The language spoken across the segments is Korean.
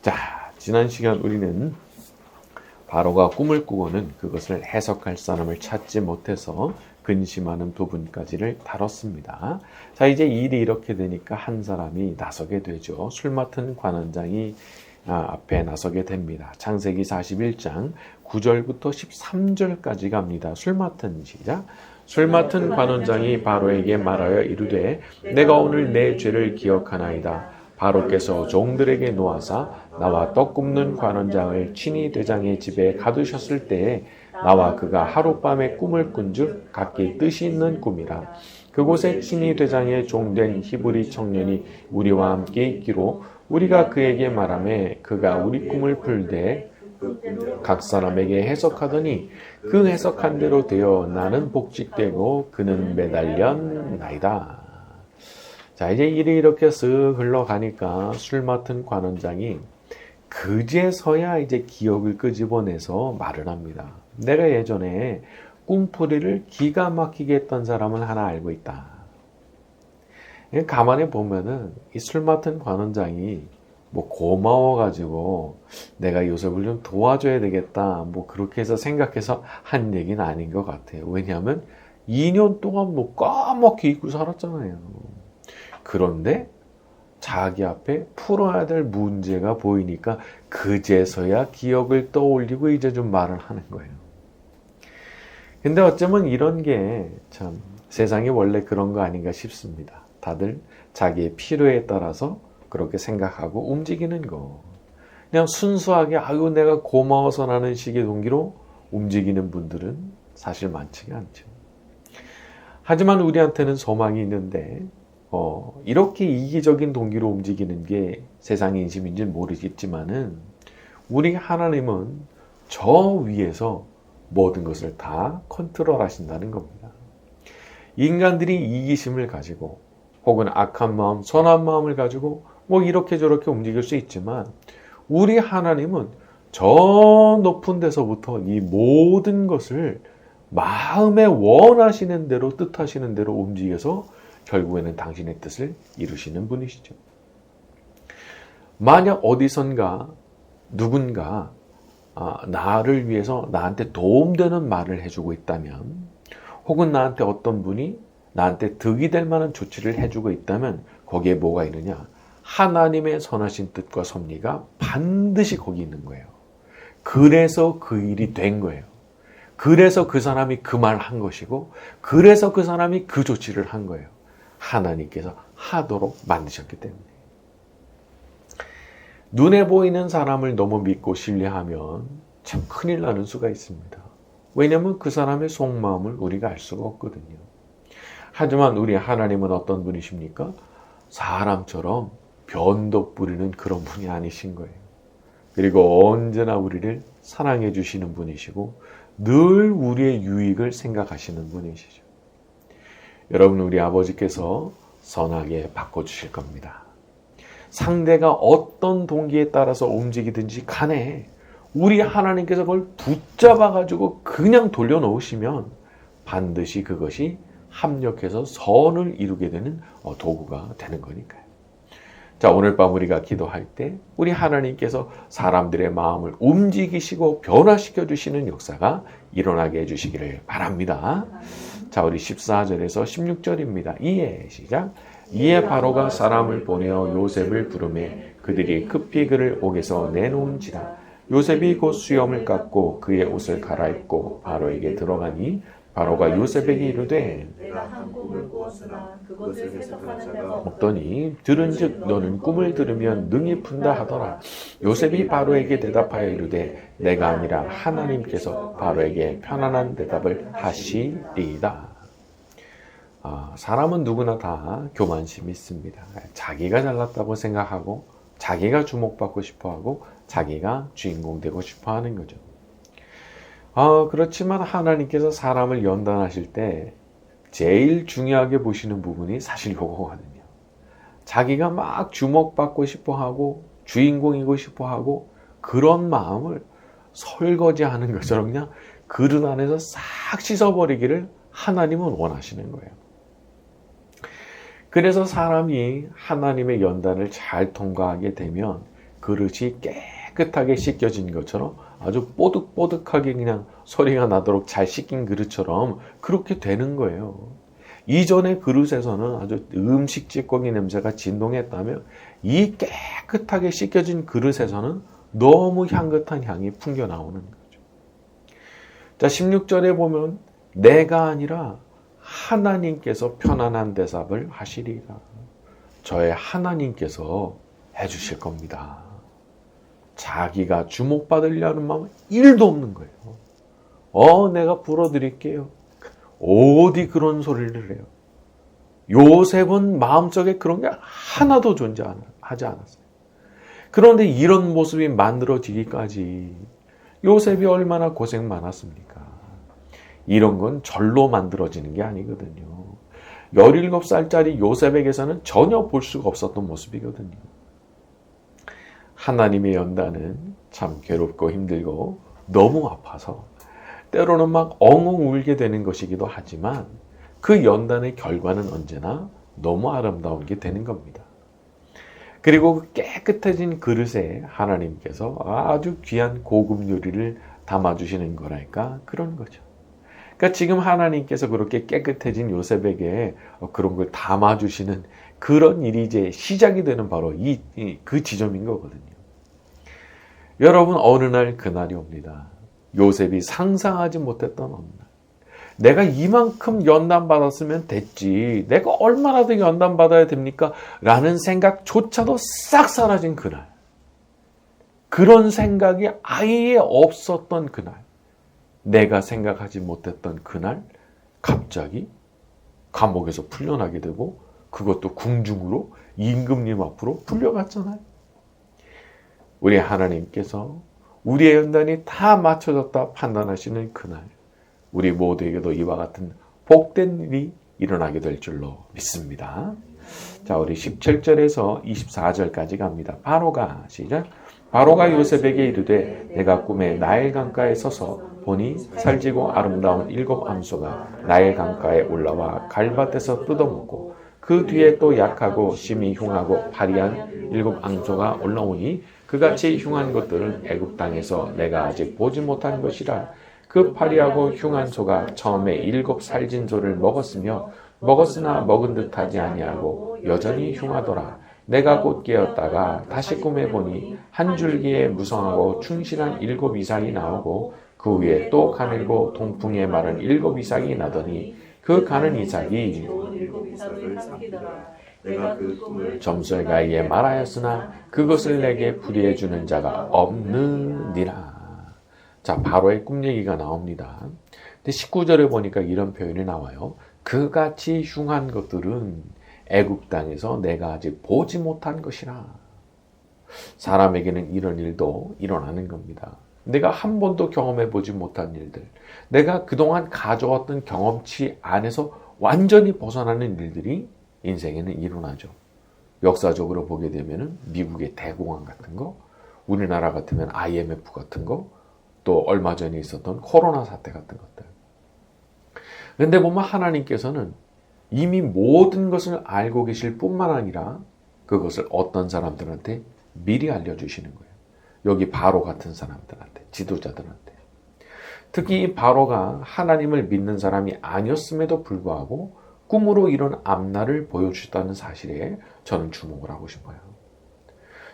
자, 지난 시간 우리는 바로가 꿈을 꾸고는 그것을 해석할 사람을 찾지 못해서 근심하는 부분까지를 다뤘습니다. 자, 이제 일이 이렇게 되니까 한 사람이 나서게 되죠. 술 맡은 관원장이 앞에 나서게 됩니다. 창세기 41장 9절부터 13절까지 갑니다. 술 맡은 시작. 술 맡은 관원장이 바로에게 말하여 이르되 내가 오늘 내 죄를 기억하나이다. 바로께서 종들에게 놓아사 나와 떡 굽는 관원장을 친히 대장의 집에 가두셨을 때에 나와 그가 하룻밤에 꿈을 꾼 줄 각기 뜻이 있는 꿈이라. 그곳에 친히 대장의 종된 히브리 청년이 우리와 함께 있기로 우리가 그에게 말하매 그가 우리 꿈을 풀되 각 사람에게 해석하더니 그 해석한 대로 되어 나는 복직되고 그는 매달렸나이다. 자, 이제 일이 이렇게 쓱 흘러가니까 술 맡은 관원장이 그제서야 이제 기억을 끄집어내서 말을 합니다. 내가 예전에 꿈풀이를 기가 막히게 했던 사람을 하나 알고 있다. 가만히 보면은 이 술 맡은 관원장이 뭐 고마워가지고 내가 요셉을 좀 도와줘야 되겠다 뭐 그렇게 해서 생각해서 한 얘기는 아닌 것 같아요. 왜냐하면 2년 동안 뭐 까맣게 잊고 살았잖아요. 그런데 자기 앞에 풀어야 될 문제가 보이니까 그제서야 기억을 떠올리고 이제 좀 말을 하는 거예요. 근데 어쩌면 이런 게 참 세상이 원래 그런 거 아닌가 싶습니다. 다들 자기의 필요에 따라서 그렇게 생각하고 움직이는 거. 그냥 순수하게 아유 내가 고마워서라는 식의 동기로 움직이는 분들은 사실 많지가 않죠. 하지만 우리한테는 소망이 있는데 이렇게 이기적인 동기로 움직이는 게 세상 인심인지는 모르겠지만은 우리 하나님은 저 위에서 모든 것을 다 컨트롤 하신다는 겁니다. 인간들이 이기심을 가지고 혹은 악한 마음, 선한 마음을 가지고 뭐 이렇게 저렇게 움직일 수 있지만 우리 하나님은 저 높은 데서부터 이 모든 것을 마음에 원하시는 대로 뜻하시는 대로 움직여서 결국에는 당신의 뜻을 이루시는 분이시죠. 만약 어디선가 누군가 나를 위해서 나한테 도움되는 말을 해주고 있다면 혹은 나한테 어떤 분이 나한테 득이 될 만한 조치를 해주고 있다면 거기에 뭐가 있느냐? 하나님의 선하신 뜻과 섭리가 반드시 거기 있는 거예요. 그래서 그 일이 된 거예요. 그래서 그 사람이 그 말을 한 것이고 그래서 그 사람이 그 조치를 한 거예요. 하나님께서 하도록 만드셨기 때문에. 눈에 보이는 사람을 너무 믿고 신뢰하면 참 큰일 나는 수가 있습니다. 왜냐하면 그 사람의 속마음을 우리가 알 수가 없거든요. 하지만 우리 하나님은 어떤 분이십니까? 사람처럼 변덕 부리는 그런 분이 아니신 거예요. 그리고 언제나 우리를 사랑해 주시는 분이시고 늘 우리의 유익을 생각하시는 분이시죠. 여러분, 우리 아버지께서 선하게 바꿔주실 겁니다. 상대가 어떤 동기에 따라서 움직이든지 간에 우리 하나님께서 그걸 붙잡아가지고 그냥 돌려놓으시면 반드시 그것이 합력해서 선을 이루게 되는 도구가 되는 거니까요. 자, 오늘 밤 우리가 기도할 때 우리 하나님께서 사람들의 마음을 움직이시고 변화시켜 주시는 역사가 일어나게 해주시기를 바랍니다. 자, 우리 14절에서 16절입니다. 이에 시작. 이에 바로가 사람을 보내어 요셉을 부르매 그들이 급히 그를 옥에서 내놓은지라. 요셉이 곧 수염을 깎고 그의 옷을 갈아입고 바로에게 들어가니 바로가 요셉에게 이르되 내가 한 꿈을 꾸었으나 그것을 해석하는 자가 없더니 들은즉 너는 꿈을 들으면 능히 푼다 하더라. 요셉이 바로에게 대답하여 이르되 내가 아니라 하나님께서 바로에게 편안한 대답을 하시리이다. 사람은 누구나 다 교만심이 있습니다. 자기가 잘났다고 생각하고 자기가 주목받고 싶어하고 자기가 주인공 되고 싶어하는 거죠. 그렇지만 하나님께서 사람을 연단하실 때 제일 중요하게 보시는 부분이 사실 요거거든요. 자기가 막 주목받고 싶어하고 주인공이고 싶어하고 그런 마음을 설거지하는 것처럼 그냥 그릇 안에서 싹 씻어버리기를 하나님은 원하시는 거예요. 그래서 사람이 하나님의 연단을 잘 통과하게 되면 그 그릇이 깨끗하게 씻겨진 것처럼 아주 뽀득뽀득하게 그냥 소리가 나도록 잘 씻긴 그릇처럼 그렇게 되는 거예요. 이전의 그릇에서는 아주 음식 찌꺼기 냄새가 진동했다면 이 깨끗하게 씻겨진 그릇에서는 너무 향긋한 향이 풍겨 나오는 거죠. 자, 16절에 보면 내가 아니라 하나님께서 편안한 대답을 하시리라. 저의 하나님께서 해주실 겁니다. 자기가 주목받으려는 마음은 1도 없는 거예요. 내가 불어드릴게요. 어디 그런 소리를 해요. 요셉은 마음속에 그런 게 하나도 존재하지 않았어요. 그런데 이런 모습이 만들어지기까지 요셉이 얼마나 고생 많았습니까? 이런 건 절로 만들어지는 게 아니거든요. 17살짜리 요셉에게서는 전혀 볼 수가 없었던 모습이거든요. 하나님의 연단은 참 괴롭고 힘들고 너무 아파서 때로는 막 엉엉 울게 되는 것이기도 하지만 그 연단의 결과는 언제나 너무 아름다운 게 되는 겁니다. 그리고 그 깨끗해진 그릇에 하나님께서 아주 귀한 고급 요리를 담아주시는 거랄까 그런 거죠. 그러니까 지금 하나님께서 그렇게 깨끗해진 요셉에게 그런 걸 담아주시는 그런 일이 이제 시작이 되는 바로 그 지점인 거거든요. 여러분, 어느 날 그날이 옵니다. 요셉이 상상하지 못했던 어느 날. 내가 이만큼 연단받았으면 됐지. 내가 얼마나 더 연단받아야 됩니까? 라는 생각조차도 싹 사라진 그날. 그런 생각이 아예 없었던 그날. 내가 생각하지 못했던 그날 갑자기 감옥에서 풀려나게 되고 그것도 궁중으로 임금님 앞으로 풀려갔잖아요. 우리 하나님께서 우리의 연단이 다 맞춰졌다 판단하시는 그날 우리 모두에게도 이와 같은 복된 일이 일어나게 될 줄로 믿습니다. 자, 우리 17절에서 24절까지 갑니다. 바로가 시작. 바로가 요셉에게 이르되 내가 꿈에 나일 강가에 서서 보니 살지고 아름다운 7 암소가 나일 강가에 올라와 갈밭에서 뜯어먹고 그 뒤에 또 약하고 심히 흉하고 파리한 7 암소가 올라오니 그같이 흉한 것들은 애굽 땅에서 내가 아직 보지 못한 것이라. 그 파리하고 흉한 소가 처음에 7 살진 소를 먹었으나 먹은 듯하지 아니하고 여전히 흉하더라. 내가 곧 깨었다가 다시 꿈에 보니 한 줄기에 무성하고 충실한 7 이삭이 나오고 그 위에 또 가늘고 동풍에 마른 7 이삭이 나더니 그 가는 이삭이 내가 그 꿈을 점술가에게 말하였으나 그것을 내게 풀이해 주는 자가 없느니라. 자, 바로의 꿈 얘기가 나옵니다. 근데 19절에 보니까 이런 표현이 나와요. 그같이 흉한 것들은 애굽 땅에서 내가 아직 보지 못한 것이라. 사람에게는 이런 일도 일어나는 겁니다. 내가 한 번도 경험해 보지 못한 일들, 내가 그동안 가져왔던 경험치 안에서 완전히 벗어나는 일들이 인생에는 일어나죠. 역사적으로 보게 되면 미국의 대공황 같은 거, 우리나라 같으면 IMF 같은 거, 또 얼마 전에 있었던 코로나 사태 같은 것들. 그런데 보면 하나님께서는 이미 모든 것을 알고 계실 뿐만 아니라 그것을 어떤 사람들한테 미리 알려주시는 거예요. 여기 바로 같은 사람들한테, 지도자들한테. 특히 이 바로가 하나님을 믿는 사람이 아니었음에도 불구하고 꿈으로 이런 앞날을 보여주셨다는 사실에 저는 주목을 하고 싶어요.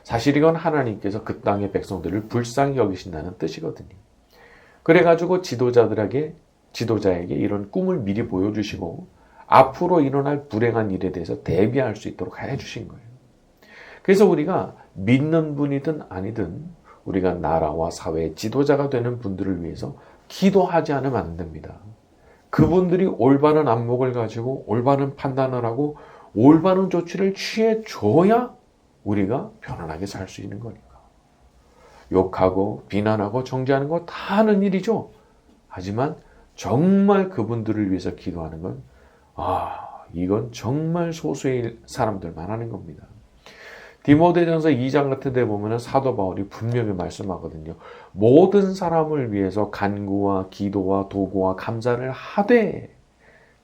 사실 이건 하나님께서 그 땅의 백성들을 불쌍히 여기신다는 뜻이거든요. 그래가지고 지도자에게 이런 꿈을 미리 보여주시고 앞으로 일어날 불행한 일에 대해서 대비할 수 있도록 해주신 거예요. 그래서 우리가 믿는 분이든 아니든 우리가 나라와 사회의 지도자가 되는 분들을 위해서 기도하지 않으면 안 됩니다. 그분들이 올바른 안목을 가지고 올바른 판단을 하고 올바른 조치를 취해줘야 우리가 편안하게 살 수 있는 거니까. 욕하고 비난하고 정죄하는 거 다 하는 일이죠. 하지만 정말 그분들을 위해서 기도하는 건 이건 정말 소수의 사람들만 하는 겁니다. 디모데전서 2장 같은 데 보면 사도 바울이 분명히 말씀하거든요. 모든 사람을 위해서 간구와 기도와 도구와 감사를 하되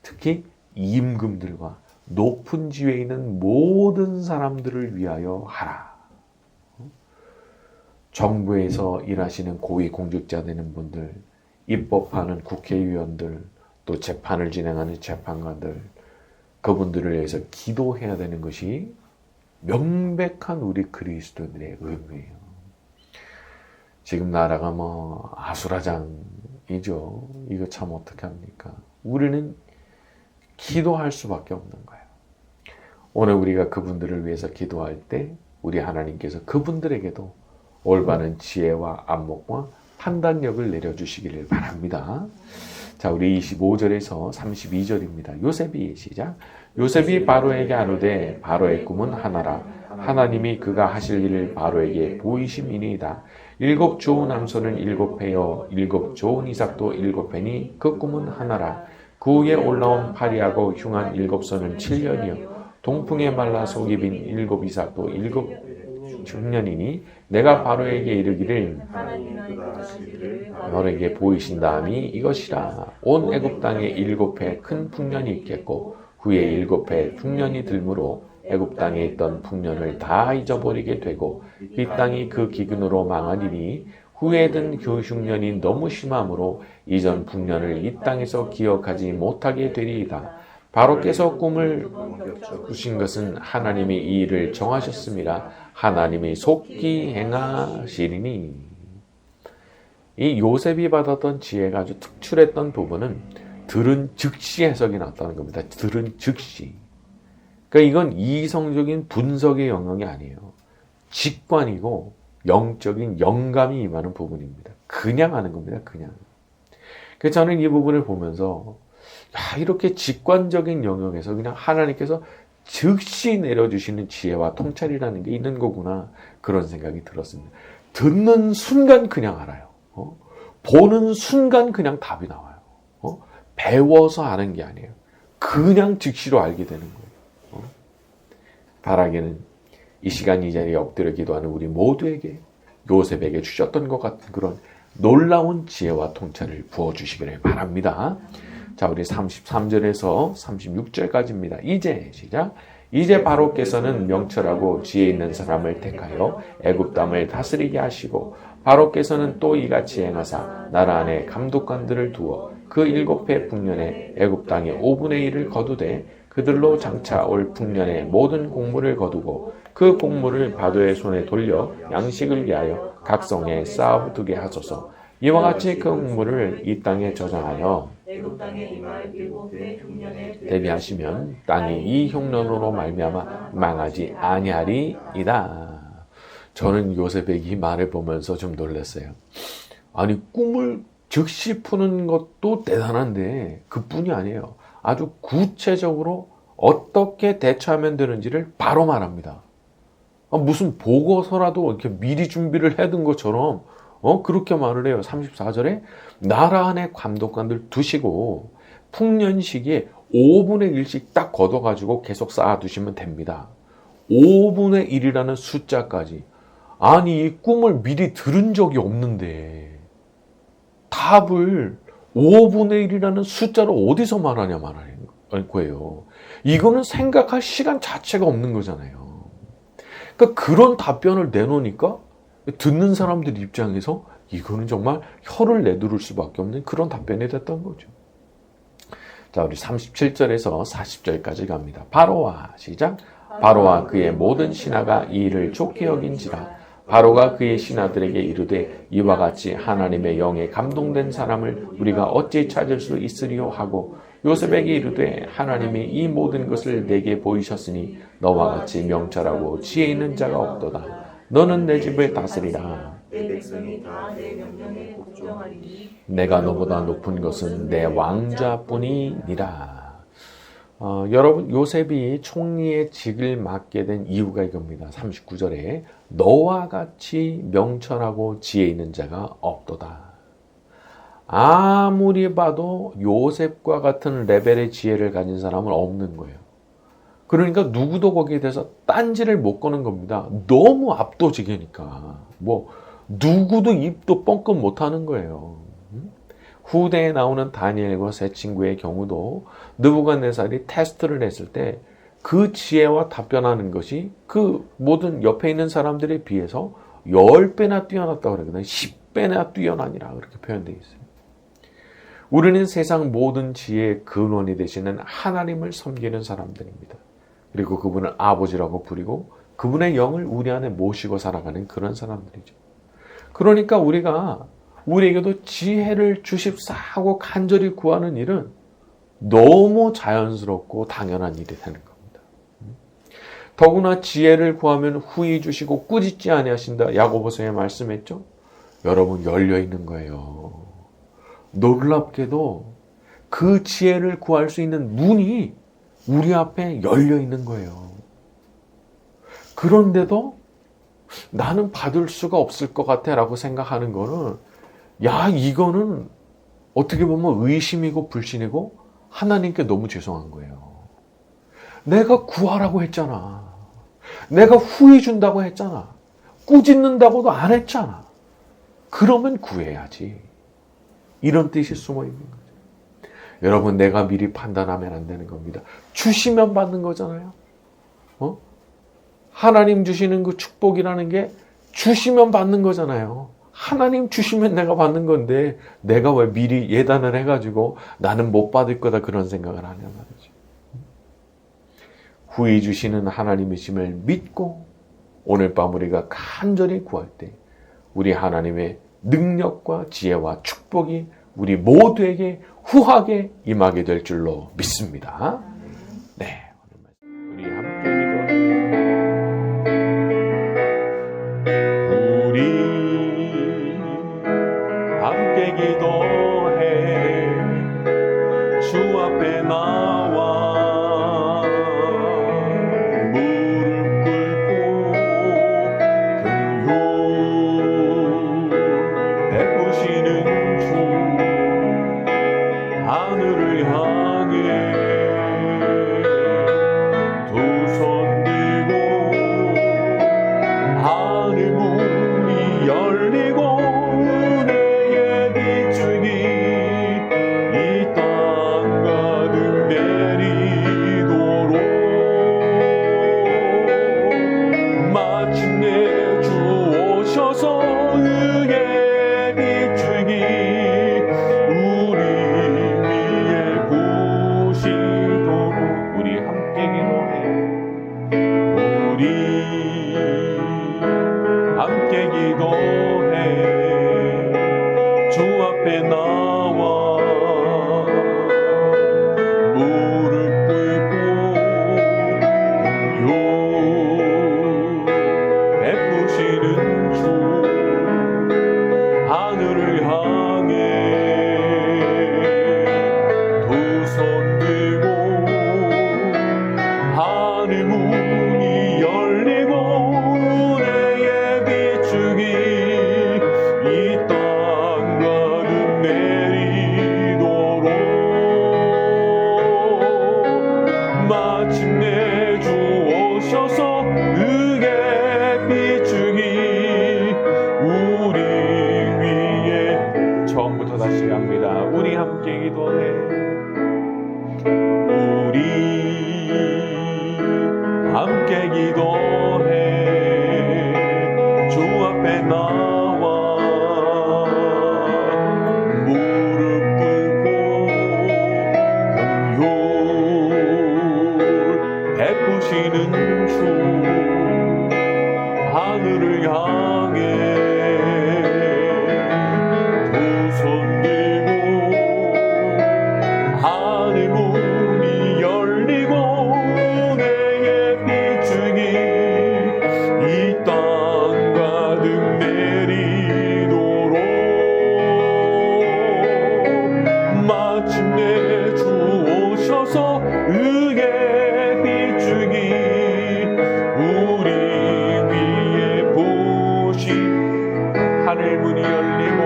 특히 임금들과 높은 지위에 있는 모든 사람들을 위하여 하라. 정부에서 일하시는 고위 공직자 되는 분들, 입법하는 국회의원들, 또 재판을 진행하는 재판관들, 그분들을 위해서 기도해야 되는 것이 명백한 우리 그리스도인들의 의무예요. 지금 나라가 뭐 아수라장이죠. 이거 참 어떻게 합니까? 우리는 기도할 수밖에 없는 거예요. 오늘 우리가 그분들을 위해서 기도할 때 우리 하나님께서 그분들에게도 올바른 지혜와 안목과 판단력을 내려주시기를 바랍니다. 자, 우리 25절에서 32절입니다. 요셉이 시작. 요셉이 바로에게 아뢰되 바로의 꿈은 하나라. 하나님이 그가 하실 일을 바로에게 보이심이니이다. 7 좋은 남손은 7회요 7 좋은 이삭도 7회니 그 꿈은 하나라. 그 위에 올라온 파리하고 흉한 7손은 7년이요 동풍에 말라 속이 빈 7 이삭도 7 중년이니 내가 바로에게 이르기를 바로에게 보이신 다음이 이것이라. 온 애굽 땅에 7회 큰 풍년이 있겠고 후에 7회 풍년이 들므로 애굽 땅에 있던 풍년을 다 잊어버리게 되고 이 땅이 그 기근으로 망하리니 후에 든 그 흉년이 너무 심함으로 이전 풍년을 이 땅에서 기억하지 못하게 되리이다. 바로께서 꿈을 꾸신 것은 하나님이 이 일을 정하셨음이라. 하나님이 속기 행하시리니. 이 요셉이 받았던 지혜가 아주 특출했던 부분은 들은 즉시 해석이 났다는 겁니다. 들은 즉시. 그러니까 이건 이성적인 분석의 영역이 아니에요. 직관이고 영적인 영감이 임하는 부분입니다. 그냥 하는 겁니다. 그냥. 그래서 저는 이 부분을 보면서 이렇게 직관적인 영역에서 그냥 하나님께서 즉시 내려주시는 지혜와 통찰이라는 게 있는 거구나, 그런 생각이 들었습니다. 듣는 순간 그냥 알아요. 보는 순간 그냥 답이 나와요. 배워서 아는 게 아니에요. 그냥 즉시로 알게 되는 거예요. 바라기는 이 시간 이 자리에 엎드려 기도하는 우리 모두에게 요셉에게 주셨던 것 같은 그런 놀라운 지혜와 통찰을 부어주시기를 바랍니다. 자, 우리 33절에서 36절까지입니다. 이제 시작. 이제 바로께서는 명철하고 지혜 있는 사람을 택하여 애굽 땅을 다스리게 하시고 바로께서는 또 이같이 행하사 나라 안에 감독관들을 두어 그 7회 풍년에 애굽 땅의 5분의 1을 거두되 그들로 장차 올 풍년의 모든 곡물을 거두고 그 곡물을 바도의 손에 돌려 양식을 위하여 각 성에 쌓아두게 하소서. 이와 같이 그 곡물을 이 땅에 저장하여 애굽 땅에 임할 7회 흉년에 대비하시면 땅이 이 흉년으로 말미암아 망하지 아니하리이다. 저는 요셉의 이 말을 보면서 좀 놀랐어요. 아니, 꿈을 즉시 푸는 것도 대단한데 그뿐이 아니에요. 아주 구체적으로 어떻게 대처하면 되는지를 바로 말합니다. 무슨 보고서라도 이렇게 미리 준비를 해둔 것처럼 그렇게 말을 해요. 34절에 나라 안에 감독관들 두시고 풍년 시기에 5분의 1씩 딱 걷어가지고 계속 쌓아두시면 됩니다. 5분의 1이라는 숫자까지. 아니, 이 꿈을 미리 들은 적이 없는데 답을 5분의 1이라는 숫자로 어디서 말하냐 말하는 거예요. 이거는 생각할 시간 자체가 없는 거잖아요. 그러니까 그런 답변을 내놓으니까 듣는 사람들 입장에서 이거는 정말 혀를 내두를 수밖에 없는 그런 답변이 됐던 거죠. 자, 우리 37절에서 40절까지 갑니다. 바로와 시작. 바로와 그의 모든 신하가 이 일을 좋게 여긴지라. 바로가 그의 신하들에게 이르되 이와 같이 하나님의 영에 감동된 사람을 우리가 어찌 찾을 수 있으리요 하고 요셉에게 이르되 하나님이 이 모든 것을 내게 보이셨으니 너와 같이 명철하고 지혜 있는 자가 없도다. 너는 내 집을 다스리라. 내 백성이 다 내 명령에 복종하리니 내가 너보다 높은 것은 내 왕자뿐이니라. 여러분, 요셉이 총리의 직을 맡게 된 이유가 이겁니다. 39절에 너와 같이 명철하고 지혜 있는 자가 없도다. 아무리 봐도 요셉과 같은 레벨의 지혜를 가진 사람은 없는 거예요. 그러니까 누구도 거기에 대해서 딴지를 못 거는 겁니다. 너무 압도적이니까. 누구도 입도 뻥끗 못하는 거예요. 후대에 나오는 다니엘과 세 친구의 경우도 느부갓네살이 테스트를 했을 때 그 지혜와 답변하는 것이 그 모든 옆에 있는 사람들에 비해서 10배나 뛰어났다고 그러거든요. 10배나 뛰어나니라 그렇게 표현되어 있어요. 우리는 세상 모든 지혜의 근원이 되시는 하나님을 섬기는 사람들입니다. 그리고 그분을 아버지라고 부리고 그분의 영을 우리 안에 모시고 살아가는 그런 사람들이죠. 그러니까 우리가 우리에게도 지혜를 주십사 하고 간절히 구하는 일은 너무 자연스럽고 당연한 일이 되는 겁니다. 더구나 지혜를 구하면 후히 주시고 꾸짖지 아니하신다. 야고보서에 말씀했죠. 여러분 열려 있는 거예요. 놀랍게도 그 지혜를 구할 수 있는 문이 우리 앞에 열려 있는 거예요. 그런데도 나는 받을 수가 없을 것 같아 라고 생각하는 거는 이거는 어떻게 보면 의심이고 불신이고 하나님께 너무 죄송한 거예요. 내가 구하라고 했잖아. 내가 후히 준다고 했잖아. 꾸짖는다고도 안 했잖아. 그러면 구해야지. 이런 뜻이 숨어 있는 거죠. 여러분, 내가 미리 판단하면 안 되는 겁니다. 주시면 받는 거잖아요. 하나님 주시는 그 축복이라는 게 주시면 받는 거잖아요. 하나님 주시면 내가 받는 건데 내가 왜 미리 예단을 해가지고 나는 못 받을 거다 그런 생각을 하냐 말이죠. 후히 주시는 하나님이심을 믿고 오늘 밤 우리가 간절히 구할 때 우리 하나님의 능력과 지혜와 축복이 우리 모두에게 후하게 임하게 될 줄로 믿습니다. 네, 우리 함께 기도해. 우리 함께 기도해. 주 앞에 나와 무릎 꿇고 긍휼 베푸시는 주 하늘을 향해 두 손 들고 하늘 문이 열리고 은혜의 비추기 이 땅 가득 내리도록 마침내 주 오셔서 의의 비추기 우리 위에 부시도록 우리 함께 기도해. 우리 함께 기도해. 주 앞에 나와 무릎 꿇고 긍휼 베푸시는 주 하늘을 향해 두 손 들고 하늘 문이 열리고 은혜의 비추기 이 땅 가득 내리도록 마침내 주 오셔서 의의 비추기 우리 위에 처음부터 다시 갑니다. 우리 함께 기도해. 우리 함께 기도해. 주 앞에 나와 무릎 꿇고 긍휼 베푸시는 주 하늘을 향해 두 손 들고 하늘 문이 열리고 은혜의 비추기 이 땅 가득 내리도록 마침내 주 오셔서 의의 비추기 우리 위에 부시 하늘 문이 열리고